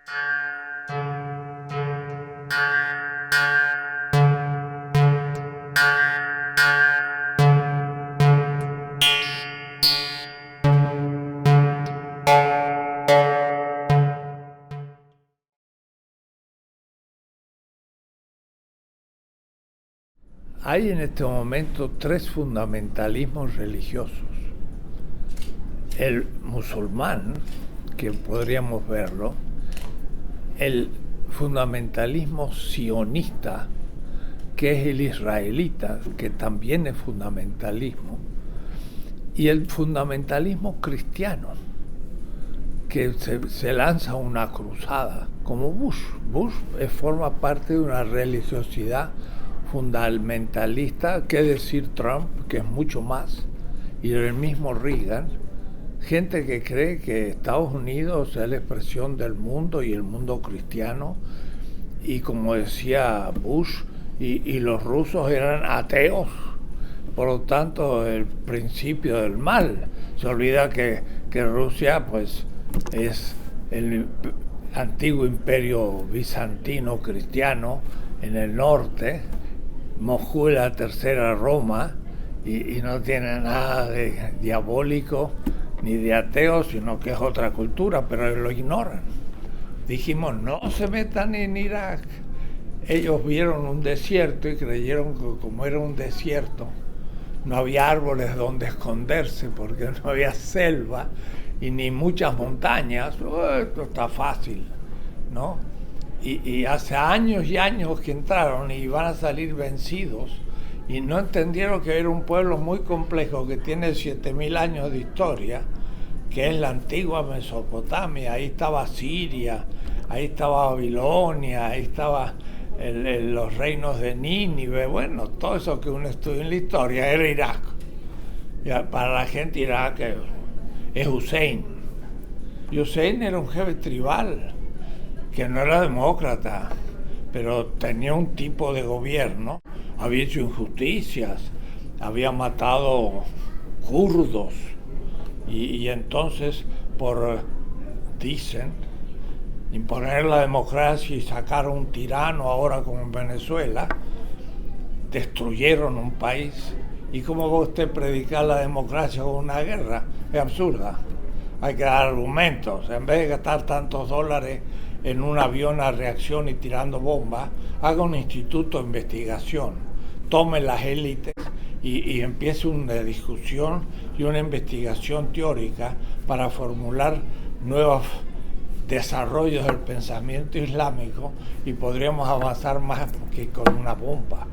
Hay en este momento tres fundamentalismos religiosos. El musulmán, que podríamos verlo, el fundamentalismo sionista, que es el israelita, que también es fundamentalismo, y el fundamentalismo cristiano, que se lanza una cruzada, como Bush. Bush forma parte de una religiosidad fundamentalista, que decir Trump, que es mucho más, y el mismo Reagan, gente que cree que Estados Unidos es la expresión del mundo y el mundo cristiano, y como decía Bush, y los rusos eran ateos, por lo tanto el principio del mal. Se olvida que Rusia pues es el antiguo imperio bizantino cristiano en el norte, Moscú la tercera Roma, y no tiene nada de diabólico ni de ateo, sino que es otra cultura, pero lo ignoran. Dijimos, no se metan en Irak. Ellos vieron un desierto y creyeron que como era un desierto, no había árboles donde esconderse, porque no había selva y ni muchas montañas. Esto está fácil, ¿no? Y hace años y años que entraron y van a salir vencidos, y no entendieron que era un pueblo muy complejo que tiene 7000 años de historia, que es la antigua Mesopotamia. Ahí estaba Siria, ahí estaba Babilonia, ahí estaba los reinos de Nínive. Bueno, todo eso que uno estudia en la historia era Irak. Ya, para la gente Irak es Hussein. Y Hussein era un jefe tribal, que no era demócrata, pero tenía un tipo de gobierno, había hecho injusticias, había matado kurdos, y entonces dicen, imponer la democracia y sacar a un tirano ahora como en Venezuela, destruyeron un país. ¿Y cómo va usted a predicar la democracia con una guerra? Es absurda. Hay que dar argumentos. En vez de gastar tantos dólares en un avión a reacción y tirando bombas, haga un instituto de investigación, tome las élites y empiece una discusión y una investigación teórica para formular nuevos desarrollos del pensamiento islámico, y podríamos avanzar más que con una bomba.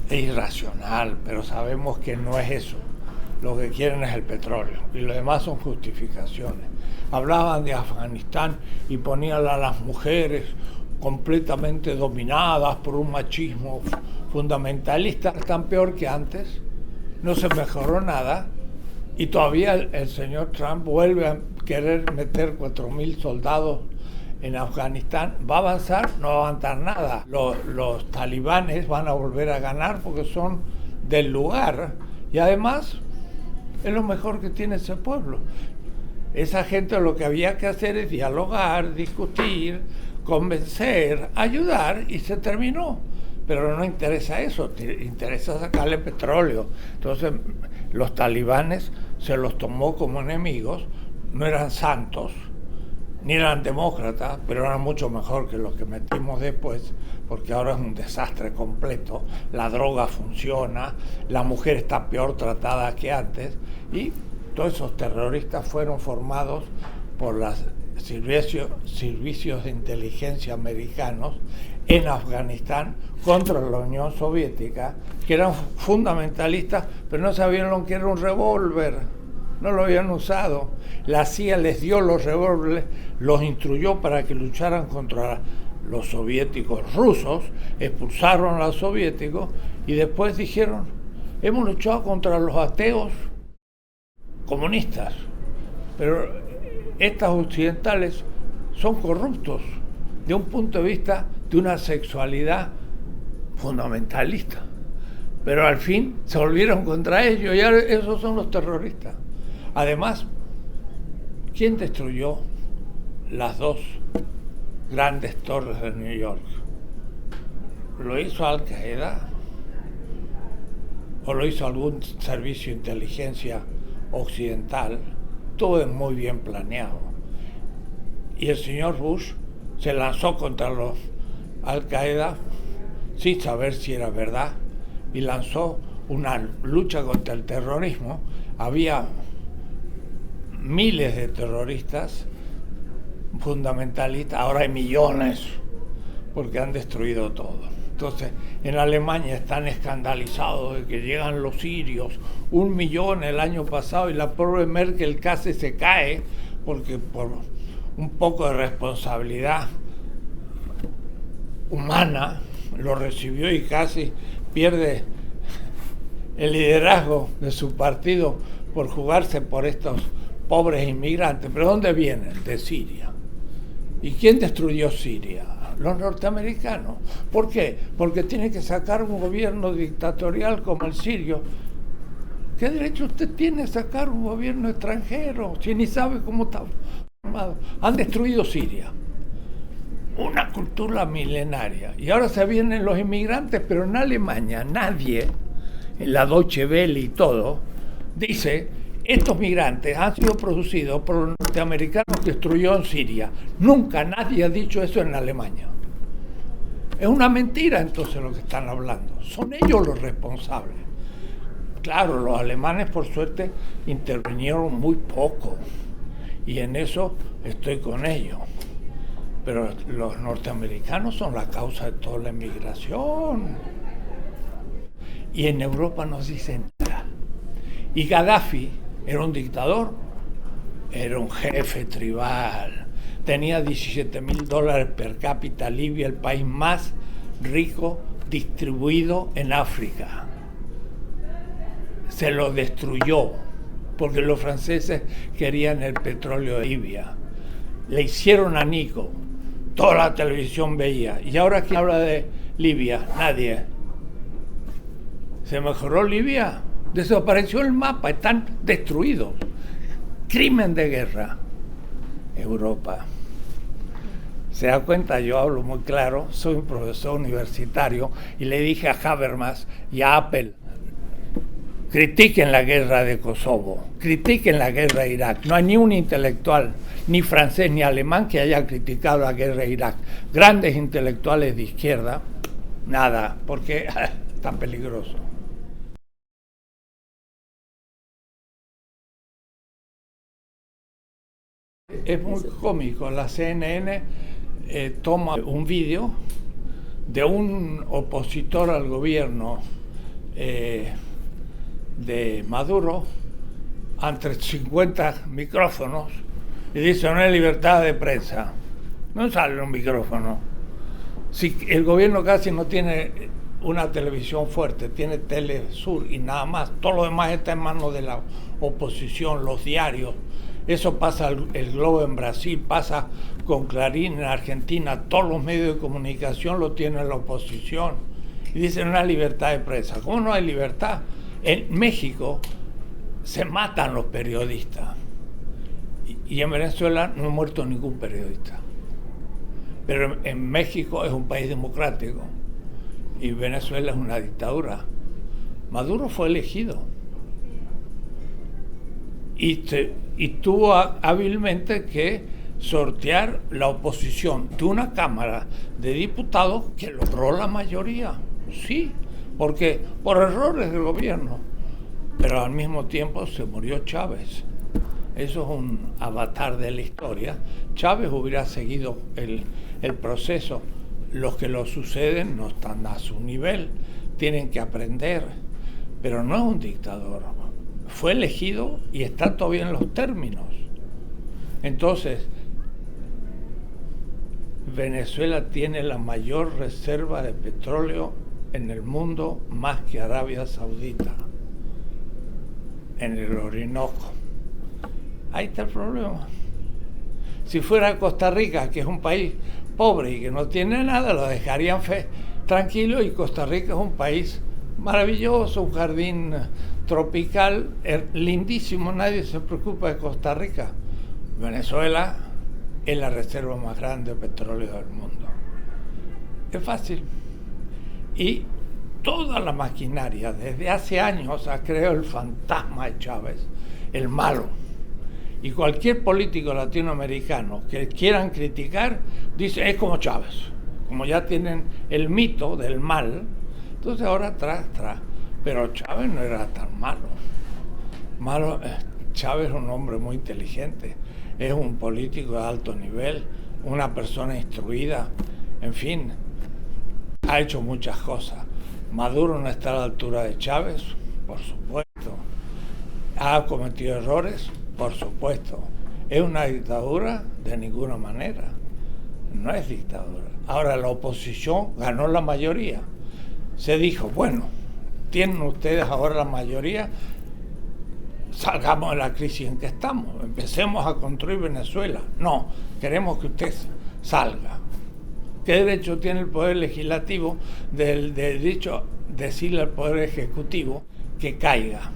Es irracional, pero sabemos que no es eso. Lo que quieren es el petróleo y lo demás son justificaciones. Hablaban de Afganistán y ponían a las mujeres completamente dominadas por un machismo fundamentalista. Están peor que antes, no se mejoró nada, y todavía el señor Trump vuelve a querer meter 4000 soldados en Afganistán. ¿Va a avanzar? No va a avanzar nada. Los talibanes van a volver a ganar porque son del lugar, y además es lo mejor que tiene ese pueblo. Esa gente lo que había que hacer es dialogar, discutir, convencer, ayudar, y se terminó. Pero no interesa eso, interesa sacarle petróleo. Entonces los talibanes se los tomó como enemigos, no eran santos, ni eran demócratas, pero eran mucho mejor que los que metimos después, porque ahora es un desastre completo. La droga funciona, la mujer está peor tratada que antes, y todos esos terroristas fueron formados por los servicios de inteligencia americanos en Afganistán contra la Unión Soviética, que eran fundamentalistas, pero no sabían lo que era un revólver, no lo habían usado. La CIA les dio los revólveres, los instruyó para que lucharan contra los soviéticos rusos, expulsaron a los soviéticos, y después dijeron, hemos luchado contra los ateos comunistas, pero estas occidentales son corruptos de un punto de vista de una sexualidad fundamentalista, pero al fin se volvieron contra ellos, y ahora esos son los terroristas. Además, ¿quién destruyó las dos grandes torres de New York. ¿Lo hizo Al Qaeda? ¿O lo hizo algún servicio de inteligencia occidental? Todo es muy bien planeado. Y el señor Bush se lanzó contra los Al Qaeda sin saber si era verdad y lanzó una lucha contra el terrorismo. Había miles de terroristas fundamentalistas, ahora hay millones porque han destruido todo. Entonces, en Alemania están escandalizados de que llegan los sirios, 1 millón el año pasado, y la pobre Merkel casi se cae porque por un poco de responsabilidad humana lo recibió y casi pierde el liderazgo de su partido por jugarse por estos pobres inmigrantes. ¿Pero dónde vienen? De Siria. ¿Y quién destruyó Siria? Los norteamericanos. ¿Por qué? Porque tienen que sacar un gobierno dictatorial como el sirio. ¿Qué derecho usted tiene a sacar un gobierno extranjero si ni sabe cómo está formado? Han destruido Siria. Una cultura milenaria. Y ahora se vienen los inmigrantes, pero en Alemania nadie, en la Deutsche Welle y todo, dice: estos migrantes han sido producidos por los norteamericanos que destruyó en Siria. Nunca nadie ha dicho eso en Alemania. Es una mentira entonces lo que están hablando. Son ellos los responsables. Claro, los alemanes por suerte intervinieron muy poco y en eso estoy con ellos. Pero los norteamericanos son la causa de toda la inmigración. Y en Europa nos dicen nada. Y Gaddafi era un dictador, era un jefe tribal, tenía $17,000 per cápita. Libia, el país más rico distribuido en África. Se lo destruyó porque los franceses querían el petróleo de Libia. Le hicieron añicos, toda la televisión veía. Y ahora ¿quién habla de Libia? Nadie. ¿Se mejoró Libia? Desapareció el mapa, están destruidos. Crimen de guerra. Europa. ¿Se da cuenta? Yo hablo muy claro, soy un profesor universitario y le dije a Habermas y a Apple: critiquen la guerra de Kosovo, critiquen la guerra de Irak. No hay ni un intelectual, ni francés ni alemán, que haya criticado la guerra de Irak. Grandes intelectuales de izquierda, nada, porque es tan peligroso. Es muy cómico. La CNN toma un vídeo de un opositor al gobierno de Maduro ante 50 micrófonos y dice: no hay libertad de prensa. No sale un micrófono. Si el gobierno casi no tiene una televisión fuerte, tiene Telesur y nada más, todo lo demás está en manos de la oposición, los diarios. Eso pasa el Globo en Brasil, pasa con Clarín en Argentina, todos los medios de comunicación lo tiene la oposición. Y dicen: no hay libertad de prensa. ¿Cómo no hay libertad? En México se matan los periodistas y en Venezuela no ha muerto ningún periodista. Pero en México es un país democrático y Venezuela es una dictadura. Maduro fue elegido y tuvo hábilmente que sortear la oposición de una Cámara de Diputados que logró la mayoría. Sí, porque por errores del gobierno, pero al mismo tiempo se murió Chávez. Eso es un avatar de la historia. Chávez hubiera seguido el proceso. Los que lo suceden no están a su nivel, tienen que aprender, pero no es un dictador. Fue elegido y está todavía en los términos. Entonces, Venezuela tiene la mayor reserva de petróleo en el mundo, más que Arabia Saudita, en el Orinoco. Ahí está el problema. Si fuera Costa Rica, que es un país pobre y que no tiene nada, lo dejarían tranquilo, y Costa Rica es un país maravilloso, un jardín tropical, lindísimo, nadie se preocupa de Costa Rica. Venezuela es la reserva más grande de petróleo del mundo. Es fácil. Y toda la maquinaria desde hace años ha creado el fantasma de Chávez, el malo. Y cualquier político latinoamericano que quieran criticar, dice, es como Chávez. Como ya tienen el mito del mal, entonces ahora tras. Pero Chávez no era tan malo. Chávez es un hombre muy inteligente, es un político de alto nivel, una persona instruida, en fin, ha hecho muchas cosas. Maduro no está a la altura de Chávez, por supuesto. ¿Ha cometido errores? Por supuesto. ¿Es una dictadura? De ninguna manera. No es dictadura. Ahora la oposición ganó la mayoría. Se dijo, bueno, tienen ustedes ahora la mayoría, salgamos de la crisis en que estamos, empecemos a construir Venezuela. No, queremos que usted salga. ¿Qué derecho tiene el Poder Legislativo de decirle al Poder Ejecutivo que caiga?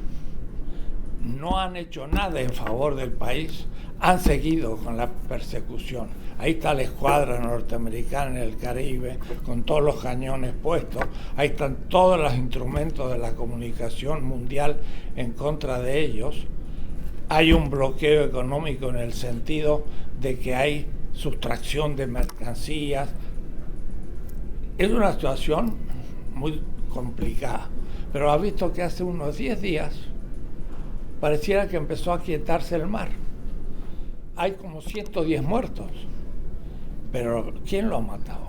No han hecho nada en favor del país, han seguido con la persecución. Ahí está la escuadra norteamericana en el Caribe, con todos los cañones puestos. Ahí están todos los instrumentos de la comunicación mundial en contra de ellos. Hay un bloqueo económico en el sentido de que hay sustracción de mercancías. Es una situación muy complicada, pero ha visto que hace unos 10 días pareciera que empezó a aquietarse el mar. Hay como 110 muertos, pero ¿quién lo ha matado?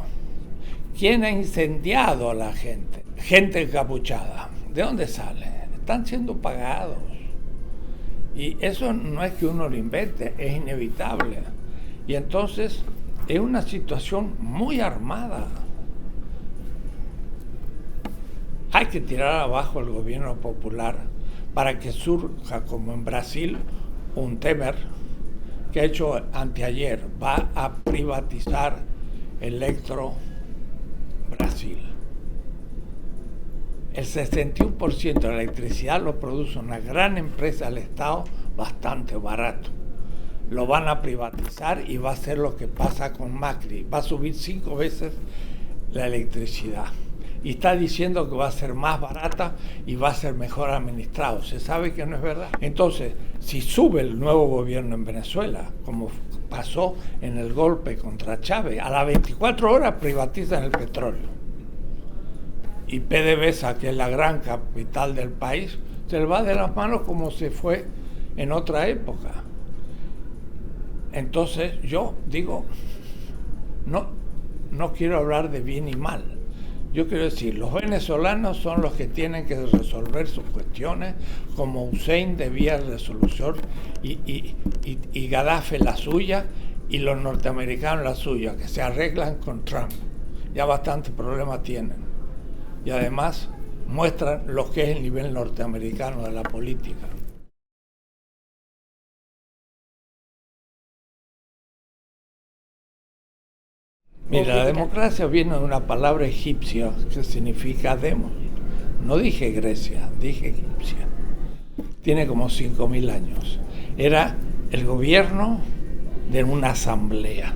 ¿Quién ha incendiado a la gente? Gente encapuchada. ¿De dónde sale? Están siendo pagados. Y eso no es que uno lo invente, es inevitable. Y entonces es una situación muy armada. Hay que tirar abajo el gobierno popular para que surja, como en Brasil, un Temer, que ha hecho anteayer, va a privatizar Electro Brasil. El 61% de la electricidad lo produce una gran empresa del Estado, bastante barato. Lo van a privatizar y va a ser lo que pasa con Macri. Va a subir 5 veces la electricidad. Y está diciendo que va a ser más barata y va a ser mejor administrado. Se sabe que no es verdad. Entonces, si sube el nuevo gobierno en Venezuela, como pasó en el golpe contra Chávez, a las 24 horas privatizan el petróleo. Y PDVSA, que es la gran capital del país, se le va de las manos como se fue en otra época. Entonces, yo digo, no quiero hablar de bien y mal. Yo quiero decir, los venezolanos son los que tienen que resolver sus cuestiones, como Hussein debía resolución y Gaddafi la suya y los norteamericanos la suya, que se arreglan con Trump. Ya bastante problemas tienen. Y además muestran lo que es el nivel norteamericano de la política. Mira, la democracia viene de una palabra egipcia que significa demos. No dije Grecia, dije egipcia. Tiene como 5.000 años. Era el gobierno de una asamblea.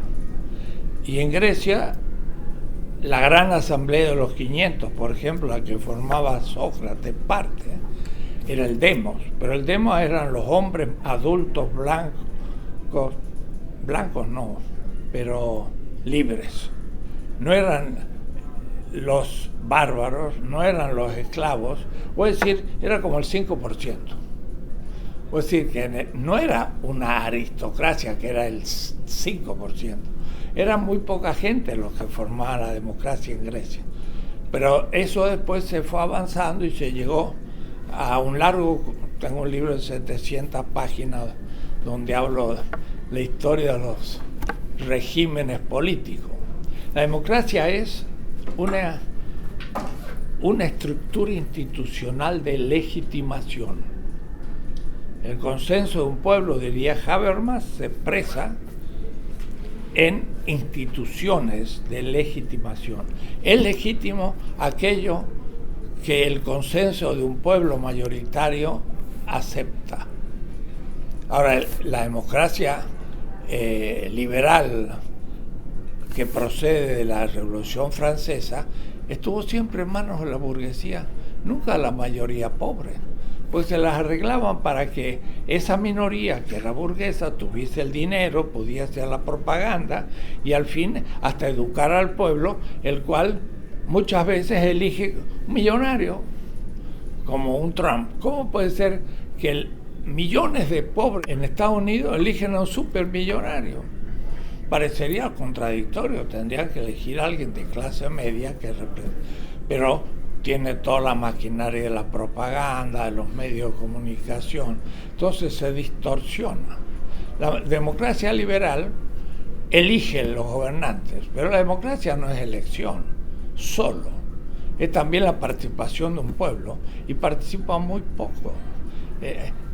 Y en Grecia, la gran asamblea de los 500, por ejemplo, la que formaba Sócrates parte, era el demos. Pero el demos eran los hombres adultos blancos no, pero libres. No eran los bárbaros, no eran los esclavos, o es decir, era como el 5%. O es decir, que no era una aristocracia que era el 5%. Era muy poca gente los que formaban la democracia en Grecia. Pero eso después se fue avanzando y se llegó a un largo, tengo un libro de 700 páginas donde hablo de la historia de los regímenes políticos. La democracia es una estructura institucional de legitimación. El consenso de un pueblo, diría Habermas, se expresa en instituciones de legitimación. Es legítimo aquello que el consenso de un pueblo mayoritario acepta. Ahora, la democracia liberal que procede de la Revolución Francesa estuvo siempre en manos de la burguesía, nunca de la mayoría pobre, pues se las arreglaban para que esa minoría que era burguesa tuviese el dinero, pudiera hacer la propaganda y al fin hasta educar al pueblo, el cual muchas veces elige un millonario como un Trump. ¿Cómo puede ser que millones de pobres en Estados Unidos eligen a un supermillonario? Parecería contradictorio, tendrían que elegir a alguien de clase media pero tiene toda la maquinaria de la propaganda, de los medios de comunicación, entonces se distorsiona. La democracia liberal elige los gobernantes, pero la democracia no es elección solo, es también la participación de un pueblo y participa muy poco.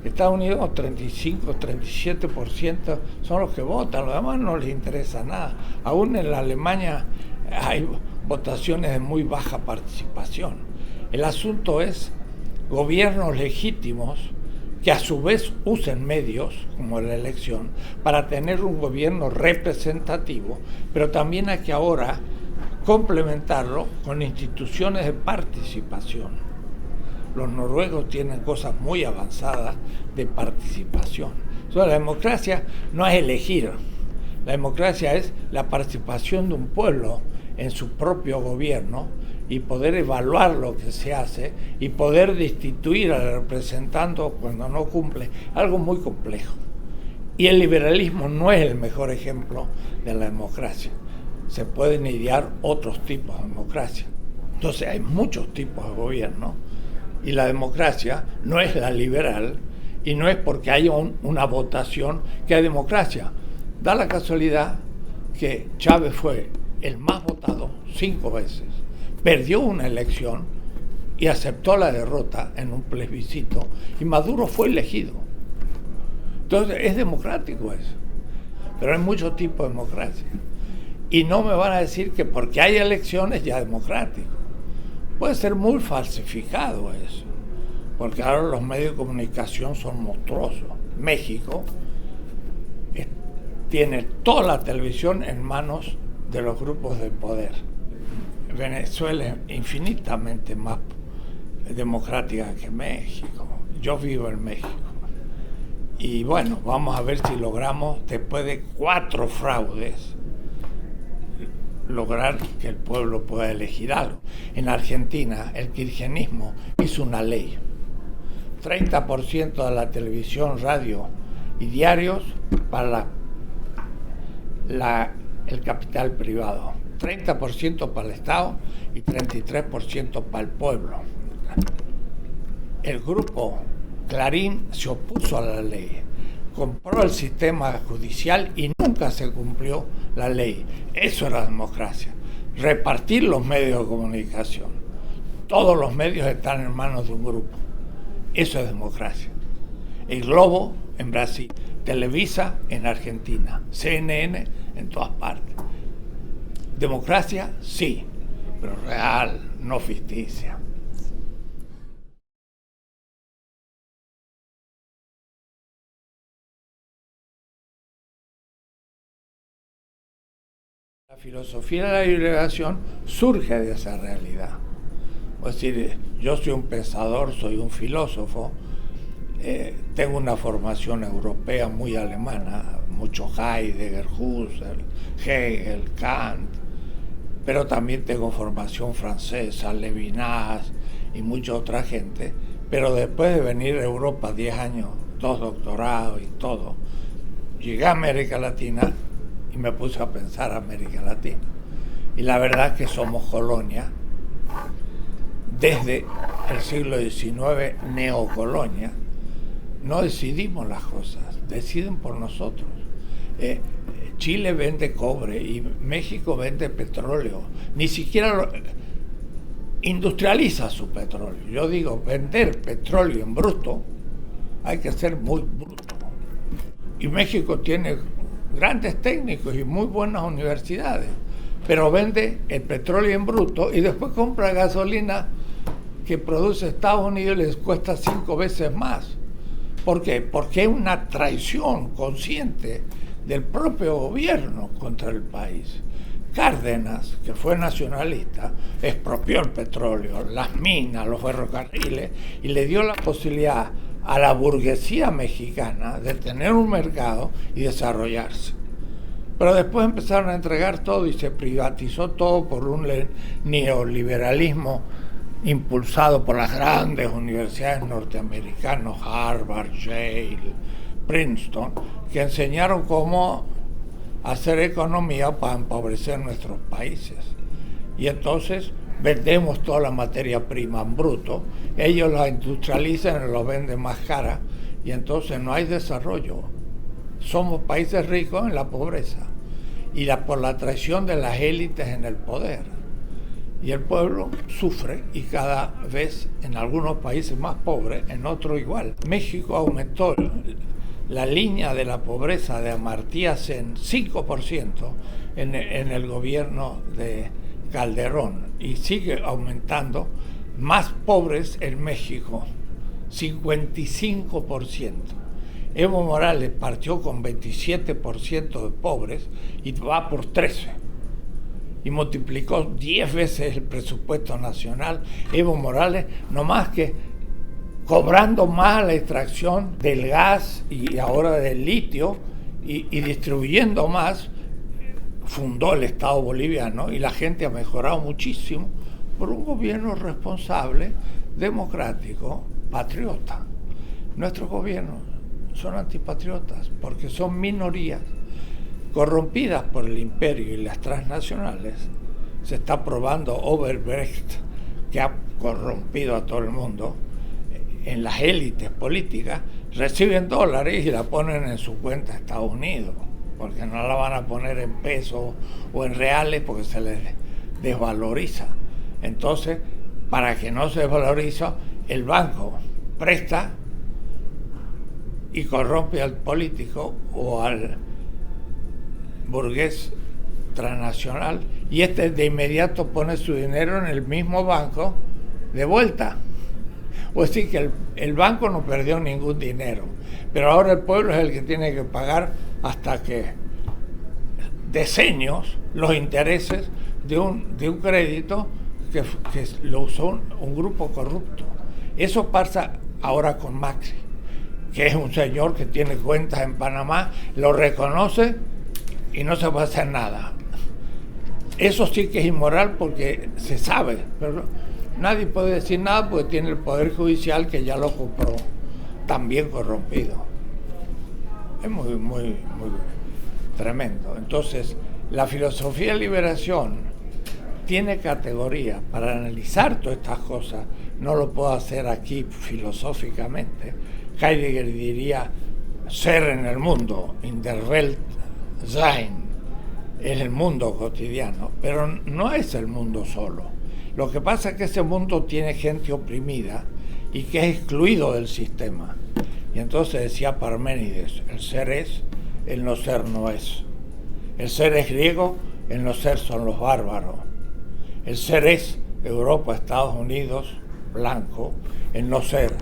Estados Unidos 35-37% son los que votan, los demás no les interesa nada. Aún en la Alemania hay votaciones de muy baja participación. El asunto es gobiernos legítimos que a su vez usen medios, como la elección, para tener un gobierno representativo, pero también hay que ahora complementarlo con instituciones de participación. Los noruegos tienen cosas muy avanzadas de participación. Entonces, la democracia no es elegir, la democracia es la participación de un pueblo en su propio gobierno y poder evaluar lo que se hace y poder destituir al representante cuando no cumple, algo muy complejo. Y el liberalismo no es el mejor ejemplo de la democracia. Se pueden idear otros tipos de democracia. Entonces hay muchos tipos de gobierno y la democracia no es la liberal y no es porque haya una votación que hay democracia. Da la casualidad que Chávez fue el más votado 5 veces, perdió una elección y aceptó la derrota en un plebiscito y Maduro fue elegido. Entonces es democrático eso, pero hay muchos tipos de democracia. Y no me van a decir que porque hay elecciones ya es democrático. Puede ser muy falsificado eso, porque ahora los medios de comunicación son monstruosos. México tiene toda la televisión en manos de los grupos de poder. Venezuela es infinitamente más democrática que México. Yo vivo en México. Y bueno, vamos a ver si logramos, después de 4 fraudes, lograr que el pueblo pueda elegir algo. En Argentina, el kirchnerismo hizo una ley. 30% de la televisión, radio y diarios para el capital privado. 30% para el Estado y 33% para el pueblo. El grupo Clarín se opuso a la ley, compró el sistema judicial y nunca se cumplió la ley. Eso era democracia. Repartir los medios de comunicación. Todos los medios están en manos de un grupo. Eso es democracia. El Globo en Brasil, Televisa en Argentina, CNN en todas partes. Democracia, sí, pero real, no ficticia. La filosofía de la liberación surge de esa realidad. Es decir, yo soy un pensador, soy un filósofo, tengo una formación europea muy alemana, mucho Heidegger, Husserl, Hegel, Kant, pero también tengo formación francesa, Levinas y mucha otra gente, pero después de venir a Europa 10 años, 2 doctorados y todo, llegué a América Latina y me puse a pensar América Latina. Y la verdad es que somos colonia, desde el siglo XIX, neocolonia. No decidimos las cosas, deciden por nosotros. Chile vende cobre y México vende petróleo. Ni siquiera industrializa su petróleo. Yo digo, vender petróleo en bruto hay que ser muy bruto. Y México tiene grandes técnicos y muy buenas universidades, pero vende el petróleo en bruto y después compra gasolina que produce Estados Unidos y les cuesta 5 veces más. ¿Por qué? Porque es una traición consciente del propio gobierno contra el país. Cárdenas, que fue nacionalista, expropió el petróleo, las minas, los ferrocarriles y le dio la posibilidad a la burguesía mexicana de tener un mercado y desarrollarse. Pero después empezaron a entregar todo y se privatizó todo por un neoliberalismo impulsado por las grandes universidades norteamericanas, Harvard, Yale, Princeton, que enseñaron cómo hacer economía para empobrecer nuestros países. Y entonces vendemos toda la materia prima en bruto, ellos la industrializan y lo venden más cara, y entonces no hay desarrollo. Somos países ricos en la pobreza y por la traición de las élites en el poder. Y el pueblo sufre, y cada vez en algunos países más pobres, en otros igual. México aumentó la línea de la pobreza de Amartya Sen 5% en el gobierno de Calderón, y sigue aumentando. Más pobres en México, 55%. Evo Morales partió con 27% de pobres y va por 13%. Y multiplicó 10 veces el presupuesto nacional. Evo Morales, no más que cobrando más la extracción del gas y ahora del litio y distribuyendo más, fundó el Estado boliviano, y la gente ha mejorado muchísimo por un gobierno responsable, democrático, patriota. Nuestros gobiernos son antipatriotas porque son minorías corrompidas por el imperio y las transnacionales. Se está probando Overbrecht, que ha corrompido a todo el mundo. En las élites políticas reciben dólares y la ponen en su cuenta a Estados Unidos, porque no la van a poner en pesos o en reales porque se les desvaloriza. Entonces, para que no se desvalorice, el banco presta y corrompe al político o al burgués transnacional, y este de inmediato pone su dinero en el mismo banco de vuelta. O decir que el banco no perdió ningún dinero, pero ahora el pueblo es el que tiene que pagar hasta que decenios los intereses de un crédito que lo usó un grupo corrupto. Eso pasa ahora con Macri, que es un señor que tiene cuentas en Panamá, lo reconoce y no se puede hacer nada. Eso sí que es inmoral porque se sabe, pero nadie puede decir nada porque tiene el Poder Judicial que ya lo compró, también corrompido. Es muy, muy, muy tremendo. Entonces, la filosofía de liberación tiene categoría para analizar todas estas cosas. No lo puedo hacer aquí filosóficamente. Heidegger diría ser en el mundo, in der Welt sein, es el mundo cotidiano, pero no es el mundo solo. Lo que pasa es que ese mundo tiene gente oprimida y que es excluido del sistema. Y entonces decía Parménides, el ser es, el no ser no es. El ser es griego, el no ser son los bárbaros. El ser es Europa, Estados Unidos, blanco, el no ser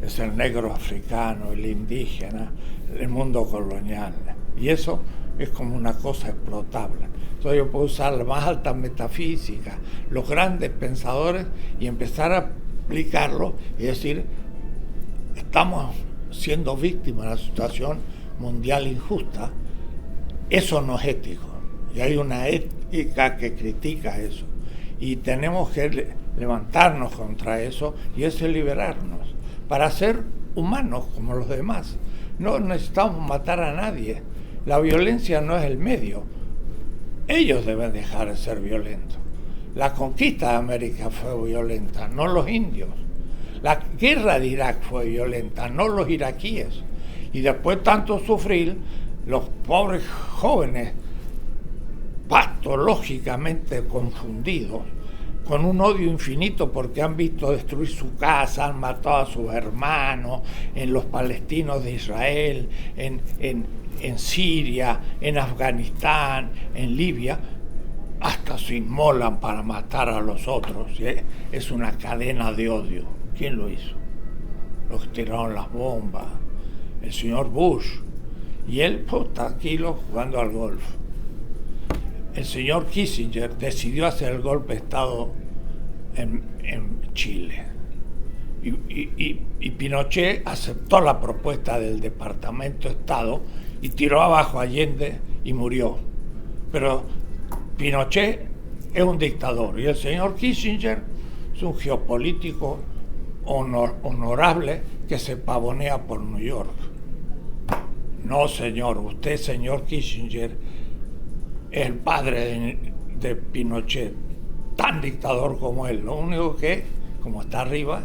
es el negro africano, el indígena, el mundo colonial. Y eso es como una cosa explotable. Entonces yo puedo usar la más alta metafísica, los grandes pensadores, y empezar a aplicarlo y decir, estamos siendo víctimas de una situación mundial injusta. Eso no es ético. Y hay una ética que critica eso. Y tenemos que levantarnos contra eso, y eso es liberarnos, para ser humanos como los demás. No necesitamos matar a nadie. La violencia no es el medio. Ellos deben dejar de ser violentos. La conquista de América fue violenta, no los indios. La guerra de Irak fue violenta, no los iraquíes. Y después tanto sufrir, los pobres jóvenes patológicamente confundidos, con un odio infinito porque han visto destruir su casa, han matado a sus hermanos, en los palestinos de Israel, en Siria, en Afganistán, en Libia, hasta se inmolan para matar a los otros. Es una cadena de odio. ¿Quién lo hizo? Los que tiraron las bombas, el señor Bush. Y él, pues, tranquilo, jugando al golf. El señor Kissinger decidió hacer el golpe de Estado en Chile. Y Pinochet aceptó la propuesta del Departamento de Estado y tiró abajo a Allende y murió. Pero Pinochet es un dictador y el señor Kissinger es un geopolítico honorable que se pavonea por New York. No, señor, usted, señor Kissinger, es el padre de Pinochet, tan dictador como él. Lo único que, como está arriba,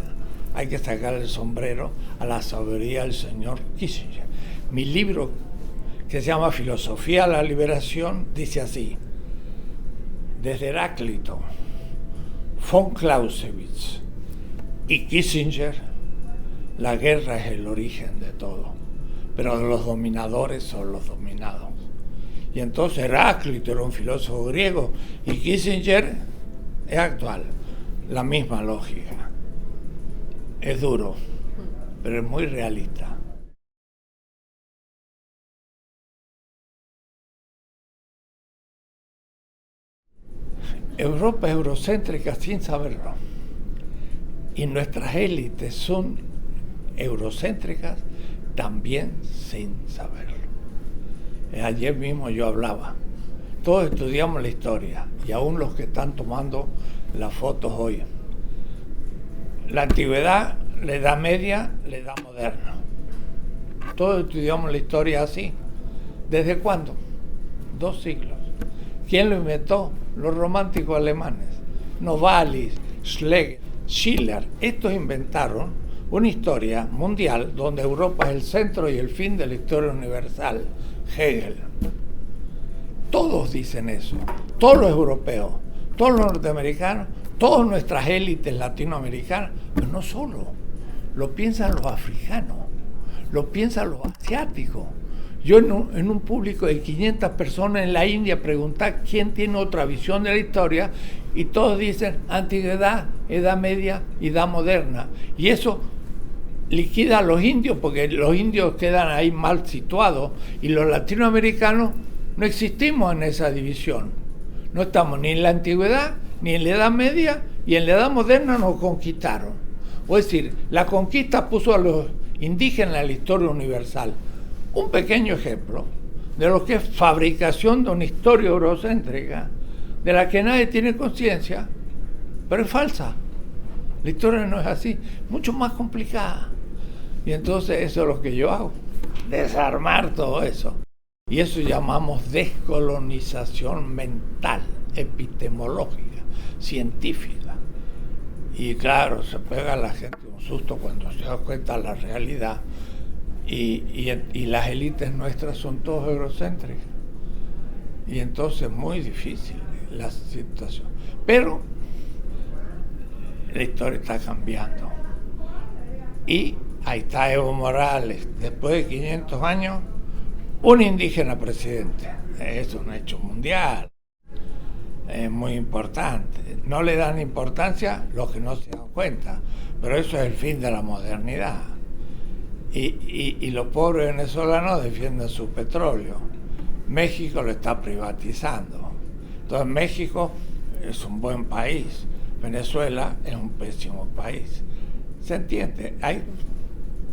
hay que sacar el sombrero a la sabiduría del señor Kissinger. Mi libro, que se llama Filosofía de la Liberación, dice así: desde Heráclito, von Clausewitz y Kissinger, la guerra es el origen de todo, pero los dominadores son los dominados. Y entonces Heráclito era un filósofo griego y Kissinger es actual. La misma lógica. Es duro, pero es muy realista. Europa es eurocéntrica sin saberlo. Y nuestras élites son eurocéntricas también sin saberlo. Ayer mismo yo hablaba. Todos estudiamos la historia, y aún los que están tomando las fotos hoy. La antigüedad, la Edad Media, la Edad Moderna. Todos estudiamos la historia así. ¿Desde cuándo? 2 siglos. ¿Quién lo inventó? Los románticos alemanes. Novalis, Schlegel, Schiller. Estos inventaron una historia mundial donde Europa es el centro y el fin de la historia universal. Hegel. Todos dicen eso. Todos los europeos, todos los norteamericanos, todas nuestras élites latinoamericanas, pero no solo. Lo piensan los africanos, lo piensan los asiáticos. Yo en un público de 500 personas en la India pregunté quién tiene otra visión de la historia y todos dicen antigüedad, Edad Media y Edad Moderna. Y eso liquida a los indios porque los indios quedan ahí mal situados y los latinoamericanos no existimos en esa división. No estamos ni en la antigüedad ni en la Edad Media y en la Edad Moderna nos conquistaron. Es decir, la conquista puso a los indígenas en la historia universal. Un pequeño ejemplo de lo que es fabricación de una historia eurocéntrica de la que nadie tiene conciencia, pero es falsa. La historia no es así, mucho más complicada. Y entonces eso es lo que yo hago, desarmar todo eso. Y eso llamamos descolonización mental, epistemológica, científica. Y claro, se pega a la gente un susto cuando se da cuenta de la realidad. Y las élites nuestras son todas eurocéntricas. Y entonces es muy difícil la situación. Pero la historia está cambiando. Y ahí está Evo Morales, después de 500 años, un indígena presidente. Es un hecho mundial. Es muy importante. No le dan importancia los que no se dan cuenta, pero eso es el fin de la modernidad. Y los pobres venezolanos defienden su petróleo. México lo está privatizando. Entonces México es un buen país, Venezuela es un pésimo país. ¿Se entiende? Hay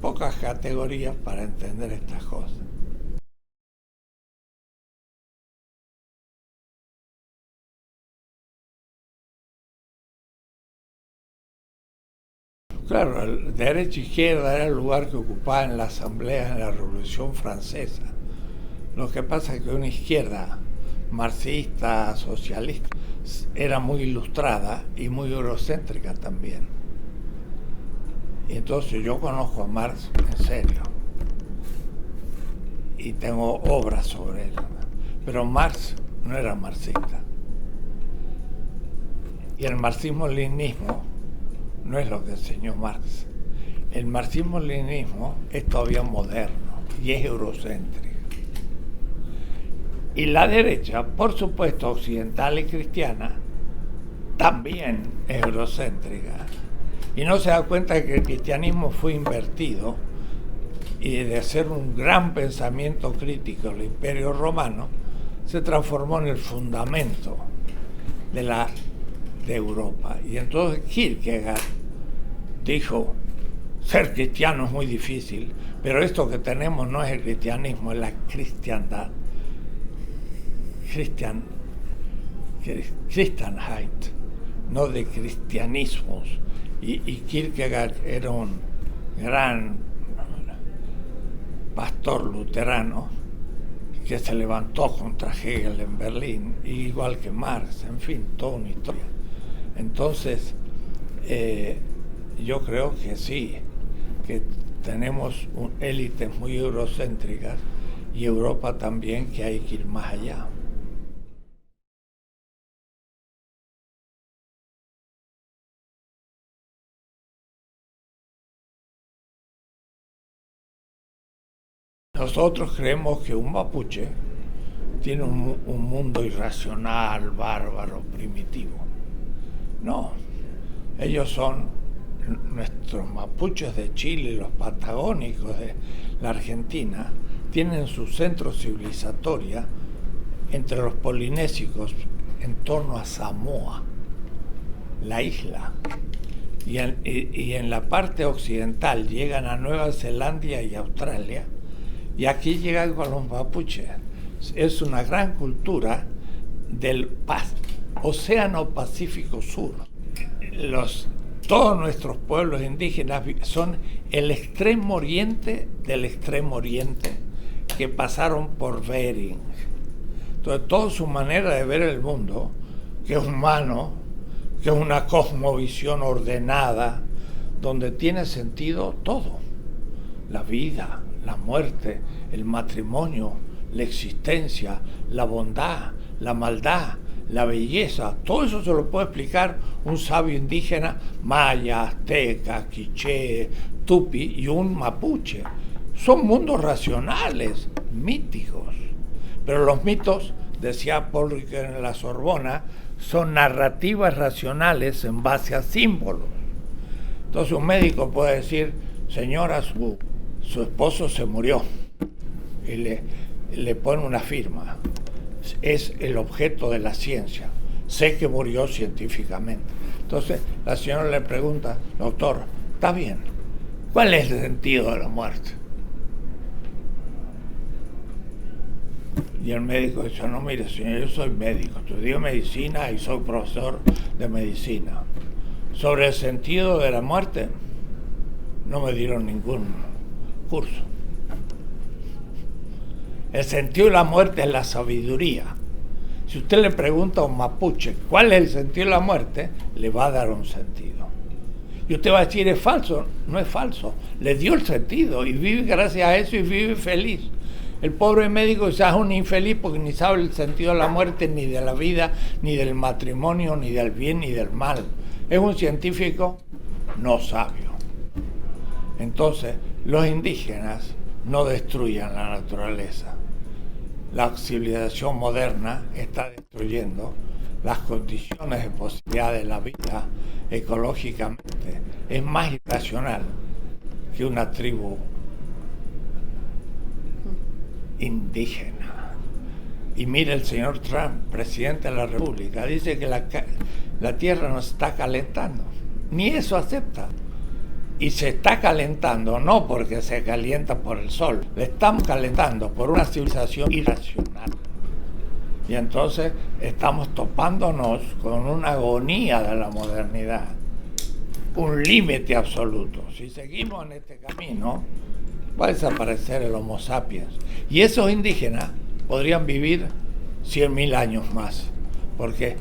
pocas categorías para entender estas cosas. Claro, el derecha e izquierda era el lugar que ocupaba en la Asamblea en la Revolución Francesa. Lo que pasa es que una izquierda marxista, socialista, era muy ilustrada y muy eurocéntrica también. Y entonces yo conozco a Marx en serio y tengo obras sobre él. Pero Marx no era marxista. Y el marxismo-leninismo no es lo que enseñó Marx. El marxismo-leninismo es todavía moderno y es eurocéntrico. Y la derecha, por supuesto occidental y cristiana, también es eurocéntrica. Y no se da cuenta de que el cristianismo fue invertido y de ser un gran pensamiento crítico del Imperio Romano, se transformó en el fundamento de Europa. Y entonces Kierkegaard dijo, ser cristiano es muy difícil, pero esto que tenemos no es el cristianismo, es la cristiandad. Christenheit, no de cristianismos. Y Kierkegaard era un gran pastor luterano que se levantó contra Hegel en Berlín, igual que Marx, en fin, toda una historia. Entonces, yo creo que sí, que tenemos élites muy eurocéntricas y Europa también, que hay que ir más allá. Nosotros creemos que un mapuche tiene un mundo irracional, bárbaro, primitivo. No, ellos son nuestros mapuches de Chile, los patagónicos de la Argentina, tienen su centro civilizatoria entre los polinésicos en torno a Samoa, la isla. Y en la parte occidental llegan a Nueva Zelanda y Australia, y aquí llegan con los mapuches. Es una gran cultura del Océano Pacífico Sur. Todos nuestros pueblos indígenas son el extremo oriente del extremo oriente que pasaron por Bering. Entonces, toda su manera de ver el mundo, que es humano, que es una cosmovisión ordenada, donde tiene sentido todo: la vida, la muerte, el matrimonio, la existencia, la bondad, la maldad, la belleza. Todo eso se lo puede explicar un sabio indígena maya, azteca, quiché, tupi y un mapuche. Son mundos racionales, míticos. Pero los mitos, decía Paul Ricoeur en la Sorbona, son narrativas racionales en base a símbolos. Entonces un médico puede decir, señora, su esposo se murió, y le pone una firma. Es el objeto de la ciencia. Sé que murió científicamente. Entonces la señora le pregunta, doctor, está bien, ¿cuál es el sentido de la muerte? Y el médico dice, no, mire señor, yo soy médico, estudié medicina y soy profesor de medicina. Sobre el sentido de la muerte no me dieron ningún curso. El sentido de la muerte es la sabiduría. Si usted le pregunta a un mapuche cuál es el sentido de la muerte, le va a dar un sentido. Y usted va a decir, es falso. No es falso. Le dio el sentido y vive gracias a eso y vive feliz. El pobre médico ya es un infeliz porque ni sabe el sentido de la muerte, ni de la vida, ni del matrimonio, ni del bien, ni del mal. Es un científico no sabio. Entonces, los indígenas no destruyan la naturaleza. La civilización moderna está destruyendo las condiciones de posibilidad de la vida ecológicamente. Es más irracional que una tribu indígena. Y mire, el señor Trump, presidente de la República, dice que la Tierra nos está calentando. Ni eso acepta. Y se está calentando no porque se calienta por el sol, le estamos calentando por una civilización irracional. Y entonces estamos topándonos con una agonía de la modernidad, un límite absoluto. Si seguimos en este camino, va a desaparecer el Homo sapiens. Y esos indígenas podrían vivir 100.000 años más, porque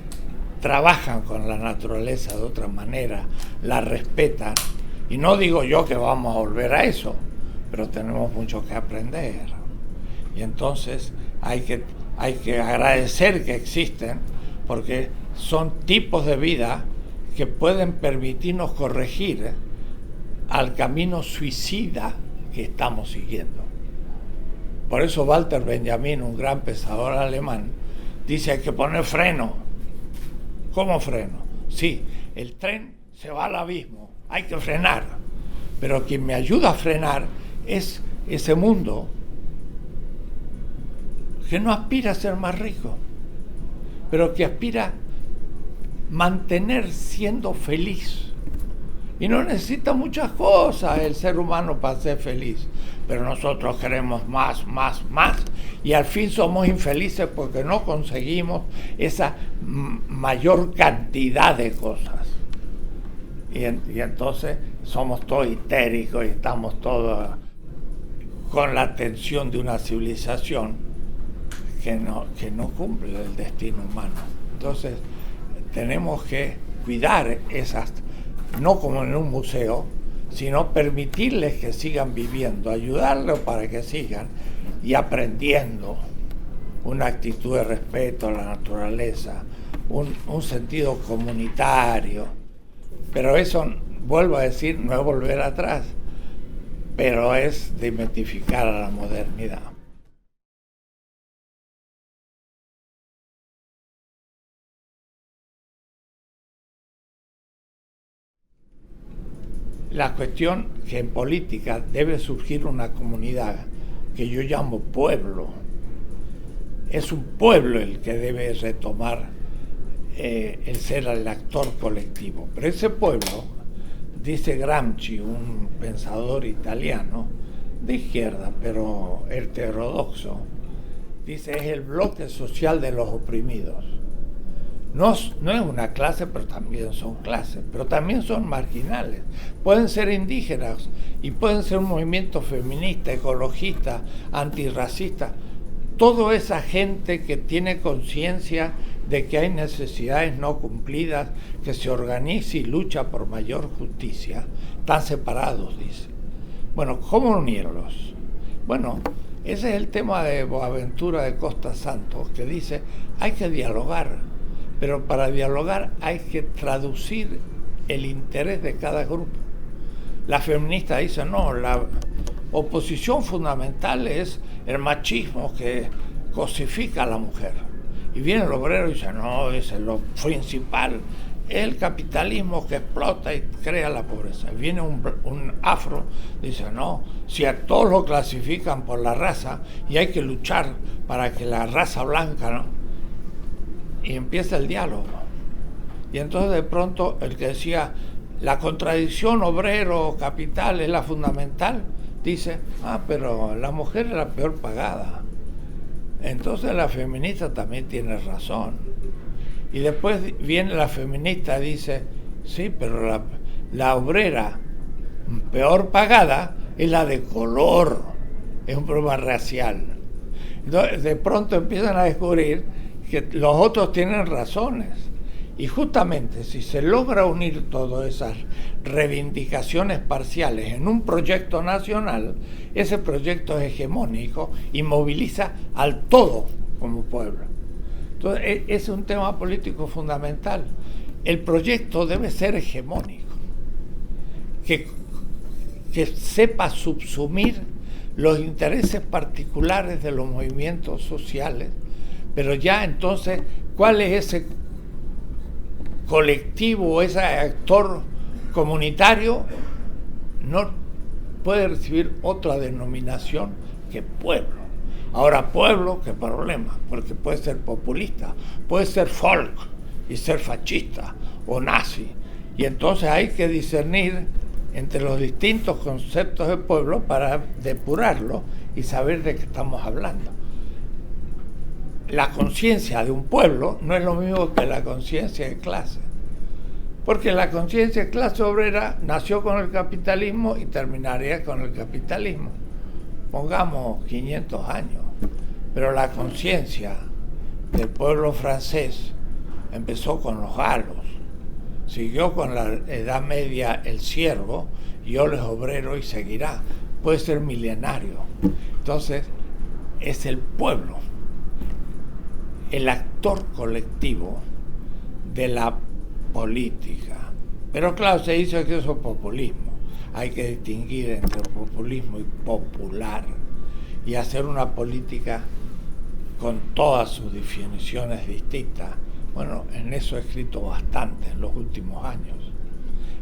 trabajan con la naturaleza de otra manera, la respetan. Y no digo yo que vamos a volver a eso, pero tenemos mucho que aprender. Y entonces hay que agradecer que existen, porque son tipos de vida que pueden permitirnos corregir al camino suicida que estamos siguiendo. Por eso Walter Benjamin, un gran pensador alemán, dice hay que poner freno. ¿Cómo freno? Sí, el tren se va al abismo, hay que frenar. Pero quien me ayuda a frenar es ese mundo que no aspira a ser más rico, pero que aspira a mantener siendo feliz. Y no necesita muchas cosas el ser humano para ser feliz, pero nosotros queremos más, más, más, y al fin somos infelices porque no conseguimos esa mayor cantidad de cosas. Y entonces somos todos histéricos y estamos todos con la tensión de una civilización que no cumple el destino humano. Entonces tenemos que cuidar esas, no como en un museo, sino permitirles que sigan viviendo, ayudarlos para que sigan y aprendiendo una actitud de respeto a la naturaleza, un sentido comunitario. Pero eso, vuelvo a decir, no es volver atrás, pero es desmitificar a la modernidad. La cuestión que en política debe surgir una comunidad que yo llamo pueblo. Es un pueblo el que debe retomar el ser el actor colectivo. Pero ese pueblo, dice Gramsci, un pensador italiano de izquierda, pero heterodoxo, dice, es el bloque social de los oprimidos. No es una clase, pero también son clases, pero también son marginales. Pueden ser indígenas y pueden ser un movimiento feminista, ecologista, antirracista. Toda esa gente que tiene conciencia de que hay necesidades no cumplidas, que se organiza y lucha por mayor justicia, están separados, dice. Bueno, ¿cómo unirlos? Bueno, ese es el tema de Boaventura de Costa Santos, que dice, hay que dialogar. Pero para dialogar hay que traducir el interés de cada grupo. La feminista dice, no, la oposición fundamental es el machismo que cosifica a la mujer. Y viene el obrero y dice, no, es lo principal, es el capitalismo que explota y crea la pobreza. Y viene un afro, dice, no, si a todos lo clasifican por la raza y hay que luchar para que la raza blanca, ¿no? Y empieza el diálogo. Y entonces de pronto el que decía la contradicción obrero-capital es la fundamental, dice, pero la mujer es la peor pagada. Entonces la feminista también tiene razón. Y después viene la feminista y dice, sí, pero la obrera peor pagada es la de color, es un problema racial. Entonces de pronto empiezan a descubrir que los otros tienen razones. Y justamente si se logra unir todas esas reivindicaciones parciales en un proyecto nacional, ese proyecto es hegemónico y moviliza al todo como pueblo. Entonces, es un tema político fundamental. El proyecto debe ser hegemónico, que sepa subsumir los intereses particulares de los movimientos sociales. Pero ya entonces, ¿cuál es ese colectivo o ese actor comunitario? No puede recibir otra denominación que pueblo. Ahora, pueblo, ¿qué problema? Porque puede ser populista, puede ser folk y ser fascista o nazi. Y entonces hay que discernir entre los distintos conceptos de pueblo para depurarlo y saber de qué estamos hablando. La conciencia de un pueblo no es lo mismo que la conciencia de clase, porque la conciencia de clase obrera nació con el capitalismo y terminaría con el capitalismo, pongamos 500 años, pero la conciencia del pueblo francés empezó con los galos, siguió con la Edad Media el siervo y hoy es obrero y seguirá, puede ser milenario. Entonces es el pueblo el actor colectivo de la política. Pero claro, se dice que eso es populismo. Hay que distinguir entre populismo y popular y hacer una política con todas sus definiciones distintas. Bueno, en eso he escrito bastante en los últimos años.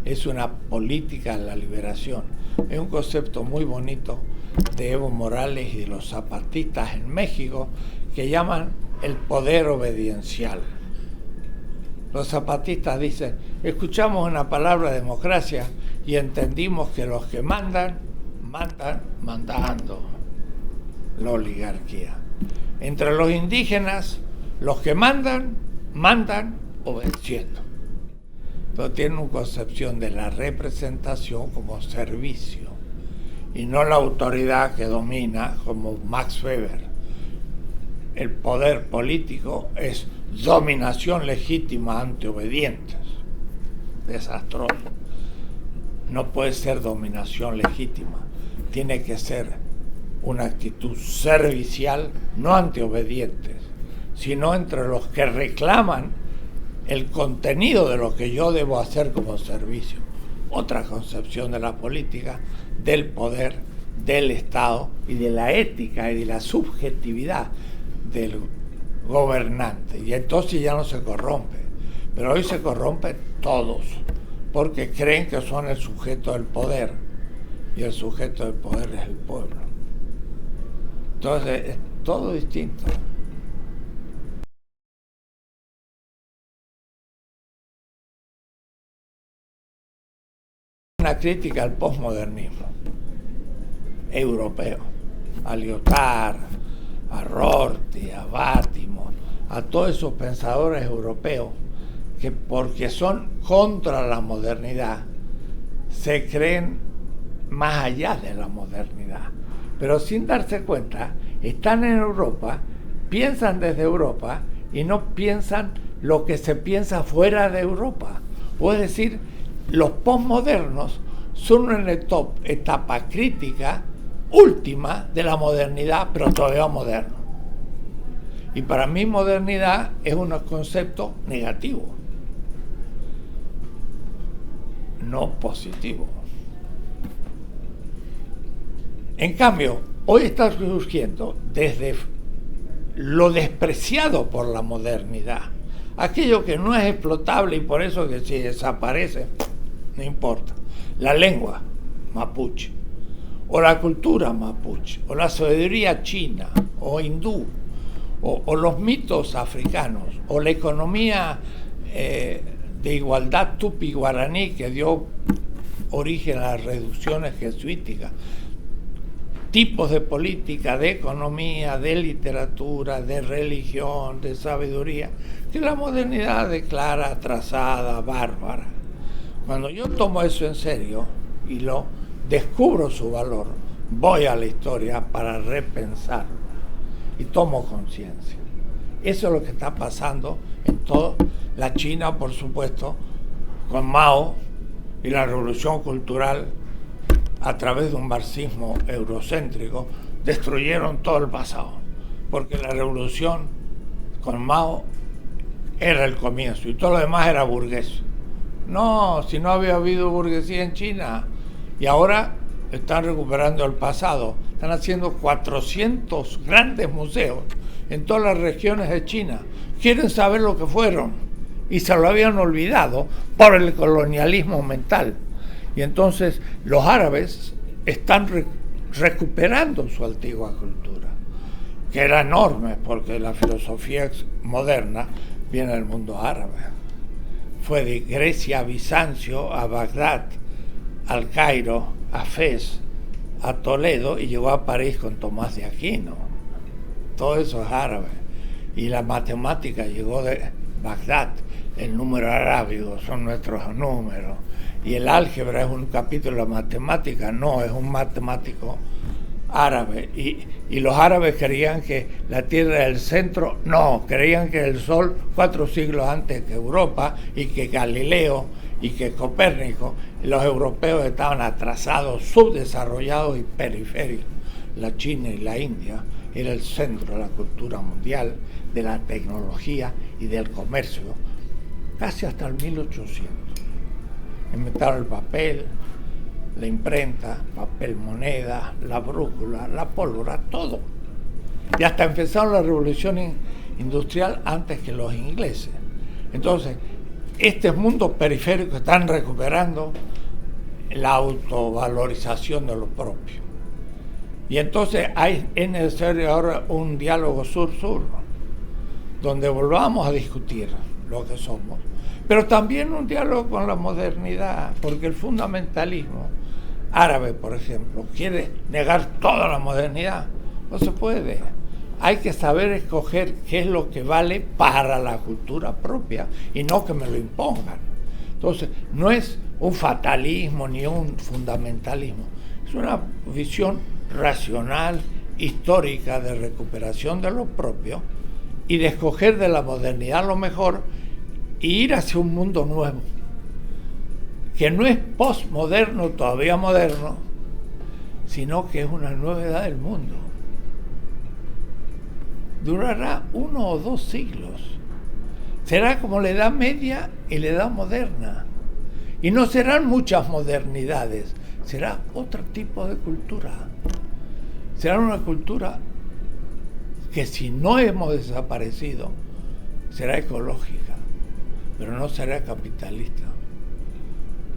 Es una política de la liberación. Es un concepto muy bonito de Evo Morales y de los zapatistas en México, que llaman el poder obediencial. Los zapatistas dicen, escuchamos una palabra democracia y entendimos que los que mandan, mandando la oligarquía. Entre los indígenas, los que mandan obedeciendo. Pero tienen una concepción de la representación como servicio y no la autoridad que domina, como Max Weber. El poder político es dominación legítima ante obedientes. Desastroso. No puede ser dominación legítima. Tiene que ser una actitud servicial, no ante obedientes, sino entre los que reclaman el contenido de lo que yo debo hacer como servicio. Otra concepción de la política, del poder, del Estado y de la ética y de la subjetividad del gobernante. Y entonces ya no se corrompe. Pero hoy se corrompen todos, porque creen que son el sujeto del poder. Y el sujeto del poder es el pueblo. Entonces es todo distinto. Una crítica al posmodernismo europeo, a Lyotard, a Rorty, a Bátimo, a todos esos pensadores europeos que porque son contra la modernidad se creen más allá de la modernidad, pero sin darse cuenta están en Europa, piensan desde Europa y no piensan lo que se piensa fuera de Europa. O es decir, los posmodernos son una etapa crítica última de la modernidad, pero todavía moderno. Y para mí modernidad es un concepto negativo, no positivo. En cambio, hoy está surgiendo desde lo despreciado por la modernidad, aquello que no es explotable y por eso que si desaparece, no importa. La lengua mapuche, o la cultura mapuche, o la sabiduría china, o hindú, o los mitos africanos, o la economía de igualdad tupi-guaraní que dio origen a las reducciones jesuíticas, tipos de política, de economía, de literatura, de religión, de sabiduría, que la modernidad declara atrasada, bárbara. Cuando yo tomo eso en serio y lo descubro su valor, voy a la historia para repensarlo y tomo conciencia. Eso es lo que está pasando en toda la China, por supuesto, con Mao y la revolución cultural a través de un marxismo eurocéntrico, destruyeron todo el pasado, porque la revolución con Mao era el comienzo y todo lo demás era burgués. No, si no había habido burguesía en China, y ahora están recuperando el pasado, están haciendo 400 grandes museos en todas las regiones de China, quieren saber lo que fueron y se lo habían olvidado por el colonialismo mental. Y entonces los árabes están recuperando su antigua cultura, que era enorme porque la filosofía moderna viene del mundo árabe. Fue de Grecia a Bizancio, a Bagdad, al Cairo, a Fez, a Toledo y llegó a París con Tomás de Aquino. Todo eso es árabe. Y la matemática llegó de Bagdad, el número arábigo son nuestros números. Y el álgebra es un capítulo de la matemática, no, es un matemático árabe. Y los árabes creían que la Tierra era el centro, no, creían que el Sol 4 siglos antes que Europa y que Galileo y que Copérnico. Los europeos estaban atrasados, subdesarrollados y periféricos. La China y la India era el centro de la cultura mundial, de la tecnología y del comercio, casi hasta el 1800. Inventaron el papel, la imprenta, papel moneda, la brújula, la pólvora, todo. Y hasta empezaron la revolución industrial antes que los ingleses. Entonces, estos mundos periféricos están recuperando la autovalorización de lo propio. Y entonces es necesario ahora un diálogo sur-sur, donde volvamos a discutir lo que somos, pero también un diálogo con la modernidad, porque el fundamentalismo árabe, por ejemplo, quiere negar toda la modernidad. No se puede. Hay que saber escoger qué es lo que vale para la cultura propia y no que me lo impongan. Entonces, no es un fatalismo ni un fundamentalismo, es una visión racional, histórica, de recuperación de lo propio y de escoger de la modernidad lo mejor e ir hacia un mundo nuevo, que no es postmoderno, todavía moderno, sino que es una nueva edad del mundo. Durará 1 o 2 siglos. Será como la Edad Media y la Edad Moderna. Y no serán muchas modernidades, será otro tipo de cultura. Será una cultura que, si no hemos desaparecido, será ecológica, pero no será capitalista.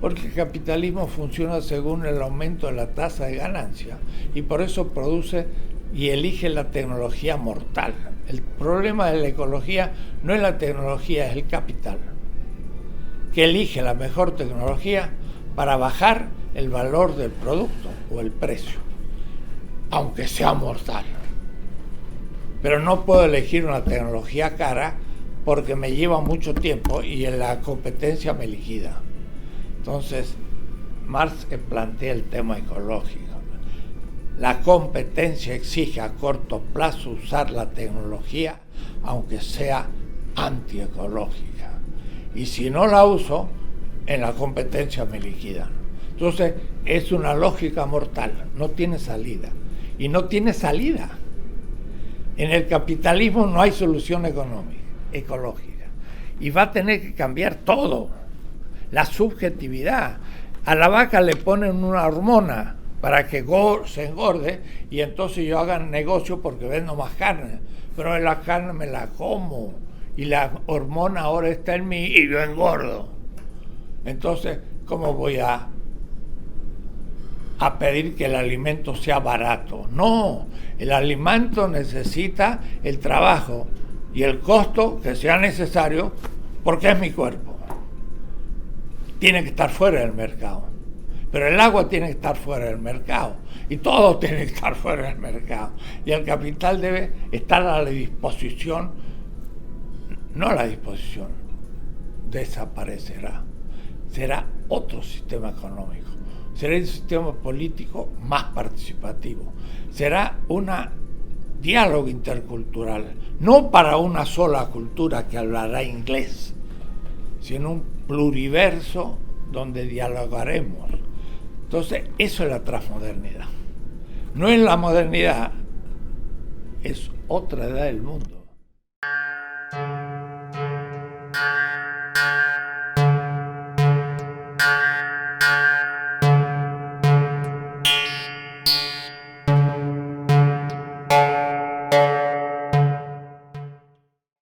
Porque el capitalismo funciona según el aumento de la tasa de ganancia y por eso produce y elige la tecnología mortal. El problema de la ecología no es la tecnología, es el capital, que elige la mejor tecnología para bajar el valor del producto o el precio, aunque sea mortal. Pero no puedo elegir una tecnología cara porque me lleva mucho tiempo y en la competencia me liquida. Entonces, Marx plantea el tema ecológico. La competencia exige a corto plazo usar la tecnología, aunque sea antiecológica. Y si no la uso, en la competencia me liquidan. Entonces, es una lógica mortal, no tiene salida. Y no tiene salida. En el capitalismo no hay solución ecológica. Y va a tener que cambiar todo. La subjetividad. A la vaca le ponen una hormona para que se engorde y entonces yo haga negocio porque vendo más carne. Pero la carne me la como y la hormona ahora está en mí y yo engordo. Entonces, ¿cómo voy a pedir que el alimento sea barato? No, el alimento necesita el trabajo y el costo que sea necesario porque es mi cuerpo. Tiene que estar fuera del mercado. Pero el agua tiene que estar fuera del mercado. Y todo tiene que estar fuera del mercado. Y el capital debe estar a la disposición, no a la disposición, desaparecerá. Será otro sistema económico. Será un sistema político más participativo. Será un diálogo intercultural. No para una sola cultura que hablará inglés, sino un pluriverso donde dialogaremos. Entonces, eso es la transmodernidad. No es la modernidad, es otra edad del mundo.